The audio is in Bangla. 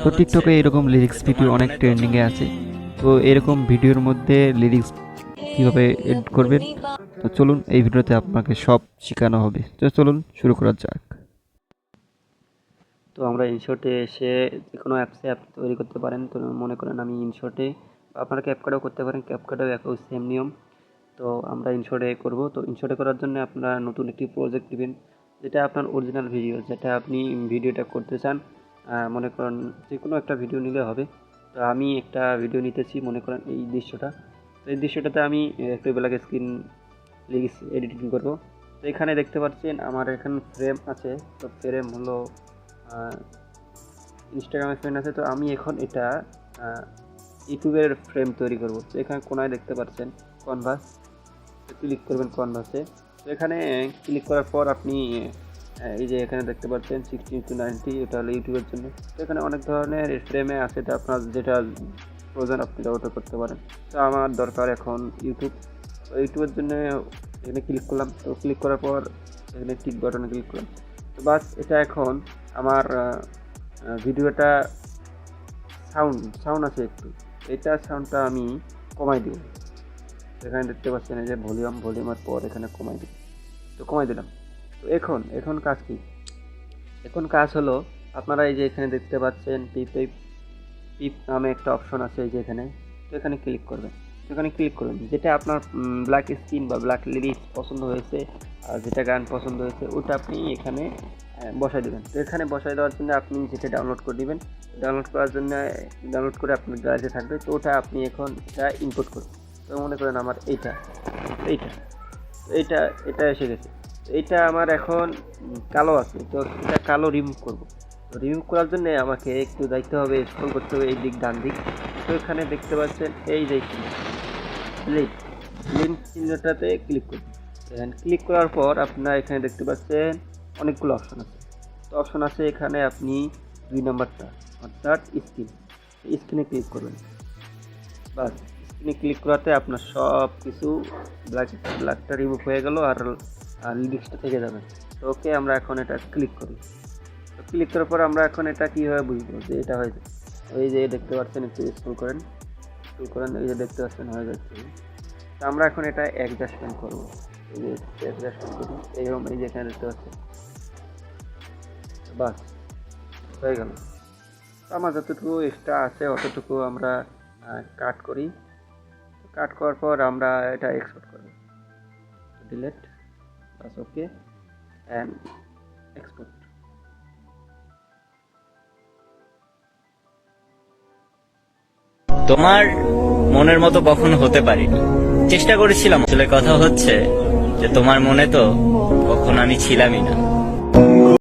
তো টিকটকে এরকম লিরিক্স ভিডিও অনেক ট্রেন্ডিংয়ে আছে। তো এরকম ভিডিওর মধ্যে লিরিক্স কীভাবে এডিট করবেন, তো চলুন এই ভিডিওতে আপনাকে সব শেখানো হবে। তো চলুন শুরু করা যাক। তো আমরা ইনশর্টে এসে যে কোনো অ্যাপসে অ্যাপ তৈরি করতে পারেন। তো মনে করেন আমি ইনশর্টে, আপনারা ক্যাপকাটেও করতে পারেন, ক্যাপকাটেও একই সেম নিয়ম। তো আমরা ইনশর্টে করব। তো ইনশর্টে করার জন্য আপনারা নতুন একটি প্রজেক্ট নেবেন, যেটা আপনার অরিজিনাল ভিডিও, যেটা আপনি ভিডিওটা করতে চান। মনে করেন যে কোনো একটা ভিডিও নিলে হবে। তো আমি একটা ভিডিও নিতেছি, মনে করেন এই দৃশ্যটা। তো এই দৃশ্যটাতে আমি একটু ব্ল্যাক স্ক্রিন লিরিক্স এডিটিং করব। তো এখানে দেখতে পাচ্ছেন আমার এখানে ফ্রেম আছে। তো ফ্রেম হলো ইনস্টাগ্রামের ফ্রেম আছে। তো আমি এখন এটা ইউটিউবের ফ্রেম তৈরি করব। তো এখানে কোনায় দেখতে পাচ্ছেন কনভাস, ক্লিক করবেন কনভাসে। তো এখানে ক্লিক করার পর আপনি এই যে এখানে দেখতে পাচ্ছেন 60:90, এটা হলো ইউটিউবের জন্য। তো এখানে অনেক ধরনের ফ্রেমে আছে, তো আপনার যেটা প্রয়োজন আপনি ওটা করতে পারেন। তো আমার দরকার এখন ইউটিউব। তো ইউটিউবের জন্য এখানে ক্লিক করলাম। তো ক্লিক করার পর এখানে টিক বাটনে ক্লিক করলাম। তো বাস, এটা এখন আমার ভিডিওটা সাউন্ড আছে একটু, এটা সাউন্ডটা আমি কমাই দিব। এখানে দেখতে পাচ্ছেন এই যে ভলিউমের পর এখানে কমাই দিব। তো কমাই দিলাম। তো এখন কাজ কি? এখন কাজ হলো, আপনারা এই যে এখানে দেখতে পাচ্ছেন পিপ নামে একটা অপশন আছে এই যে এখানে। তো এখানে ক্লিক করবেন। এখানে ক্লিক করবেন, যেটা আপনার ব্ল্যাক স্ক্রিন বা ব্ল্যাক লিরিক্স পছন্দ হয়েছে আর যেটা গান পছন্দ হয়েছে ওটা আপনি এখানে বসাই দেবেন। তো এখানে বসাই দেওয়ার জন্য আপনি যেটা ডাউনলোড করে নেবেন, ডাউনলোড করার জন্য ডাউনলোড করে আপনার গ্যালারিতে থাকবে। তো ওটা আপনি এখন এটা ইম্পোর্ট করবেন। তো মনে করেন আমার এইটা এসে গেছে। এইটা আমার এখন কালো আছে। তো এটা কালো রিমুভ করব। তো রিমুভ করার জন্য আমাকে একটু যাইতে হবে, স্ক্রল করতে হবে এই দিক ডান দিক। তো এখানে দেখতে পাচ্ছেন এই যে লিঙ্ক চিহ্নটাতে ক্লিক করুন। এখানে ক্লিক করার পর আপনারা এখানে দেখতে পাচ্ছেন অনেকগুলো অপশন আছে। তো অপশন আছে এখানে আপনি 2 নম্বরটা অর্থাৎ স্ক্রিনে ক্লিক করবেন। বাস, স্ক্রিনে ক্লিক করাতে আপনার সব কিছু ব্ল্যাকটা রিমুভ হয়ে গেল আর লিরিক্সটা থেকে যাবে। তো ওকে, আমরা এখন এটা ক্লিক করি। তো ক্লিক করার পর আমরা এখন এটা কীভাবে বুঝবো যে এটা হয়ে যায়? ওই যে দেখতে পাচ্ছেন, একটু স্ক্রল করেন, এই যে দেখতে পাচ্ছেন হয়ে যাচ্ছে। তো আমরা এখন এটা অ্যাডজাস্টমেন্ট করবো। এই যে অ্যাডজাস্টমেন্ট করি এইরকম, এই যে এখানে দেখতে পাচ্ছেন। বাস, হয়ে গেল। তো আমার যতটুকু এক্সট্রা আছে অতটুকু আমরা কাট করি। কাট করার পর আমরা এটা এক্সপোর্ট করব। Delete, bus, okay and export. তোমার মনের মতো কখনো হতে পারিনি, চেষ্টা করেছিলাম। আসলে কথা হচ্ছে যে তোমার মনে তো কখনো আমি ছিলামই না।